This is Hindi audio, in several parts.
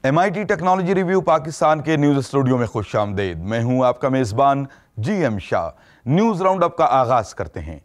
MIT टेक्नोलॉजी रिव्यू पाकिस्तान के न्यूज स्टूडियो में खुशामदीद। मैं हूं आपका मेजबान GM Shah. News round up का आगाज करते हैं।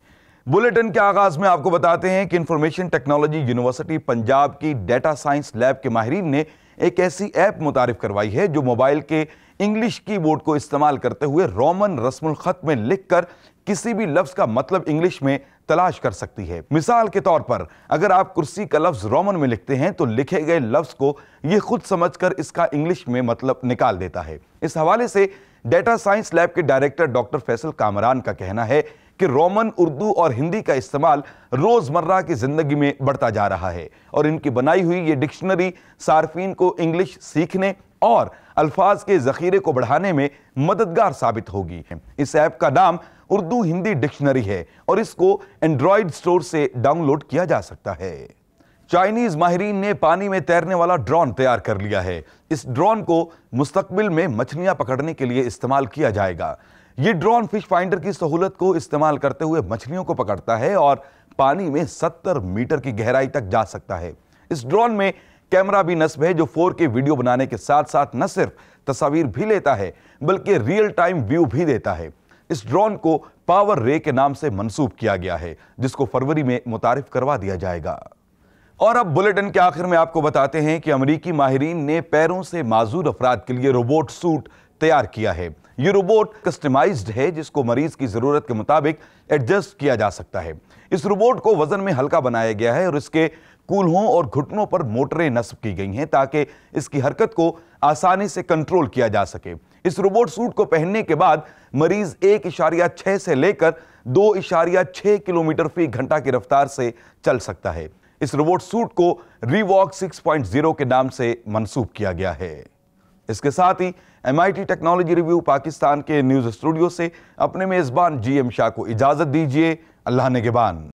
बुलेटिन के आगाज में आपको बताते हैं कि इंफॉर्मेशन टेक्नोलॉजी यूनिवर्सिटी पंजाब की डेटा साइंस लैब के माहिरीन ने एक ऐसी ऐप मुतारिफ करवाई है जो मोबाइल के इंग्लिश कीबोर्ड को इस्तेमाल करते हुए रोमन रस्मुल खत में लिखकर किसी भी लफ्ज का मतलब इंग्लिश में तलाश कर सकती है। मिसाल के तौर पर अगर आप कुर्सी का लफ्ज रोमन में लिखते हैं तो लिखे गए लफ्ज को यह खुद समझकर इसका इंग्लिश में मतलब निकाल देता है। इस हवाले से डेटा साइंस लैब के डायरेक्टर डॉक्टर फैसल कामरान का कहना है कि रोमन, उर्दू और हिंदी का इस्तेमाल रोजमर्रा की जिंदगी में बढ़ता जा रहा है और इनकी बनाई हुई ये डिक्शनरी सार्फिन को इंग्लिश सीखने और अल्फाज के जखीरे को बढ़ाने में मददगार साबित होगी। इस ऐप का नाम उर्दू हिंदी डिक्शनरी है और इसको एंड्रॉइड स्टोर से डाउनलोड किया जा सकता है। चाइनीज माहिरीन ने पानी में तैरने वाला ड्रोन तैयार कर लिया है। इस ड्रोन को मुस्तकबिल में मछलियां पकड़ने के लिए इस्तेमाल किया जाएगा। यह ड्रोन फिश फाइंडर की सहूलत को इस्तेमाल करते हुए मछलियों को पकड़ता है और पानी में 70 मीटर की गहराई तक जा सकता है। इस ड्रोन में कैमरा भी नस्ब है जो 4K वीडियो बनाने के साथ साथ न सिर्फ तस्वीर भी लेता है बल्कि रियल टाइम व्यू भी देता है। इस ड्रोन को पावर रे के नाम से मंसूब किया गया है जिसको फरवरी में मुतारिफ करवा दिया जाएगा। और अब बुलेटिन के आखिर में आपको बताते हैं कि अमेरिकी माहिरीन ने पैरों से माजूर अफराद के लिए रोबोट सूट तैयार किया है। यह रोबोट कस्टमाइज्ड है जिसको मरीज की जरूरत के मुताबिक एडजस्ट किया जा सकता है। इस रोबोट को वजन में हल्का बनाया गया है और इसके कूल्हों और घुटनों पर मोटरें नस्ब की गई हैं ताकि इसकी हरकत को आसानी से कंट्रोल किया जा सके। इस रोबोट सूट को पहनने के बाद मरीज 1.6 से लेकर 2.6 किलोमीटर फी घंटा की रफ्तार से चल सकता है। इस रोबोट सूट को रीवॉक 6.0 के नाम से मंसूब किया गया है। इसके साथ ही MIT टेक्नोलॉजी रिव्यू पाकिस्तान के न्यूज स्टूडियो से अपने मेजबान GM शाह को इजाजत दीजिए। अल्लाह निगहबान।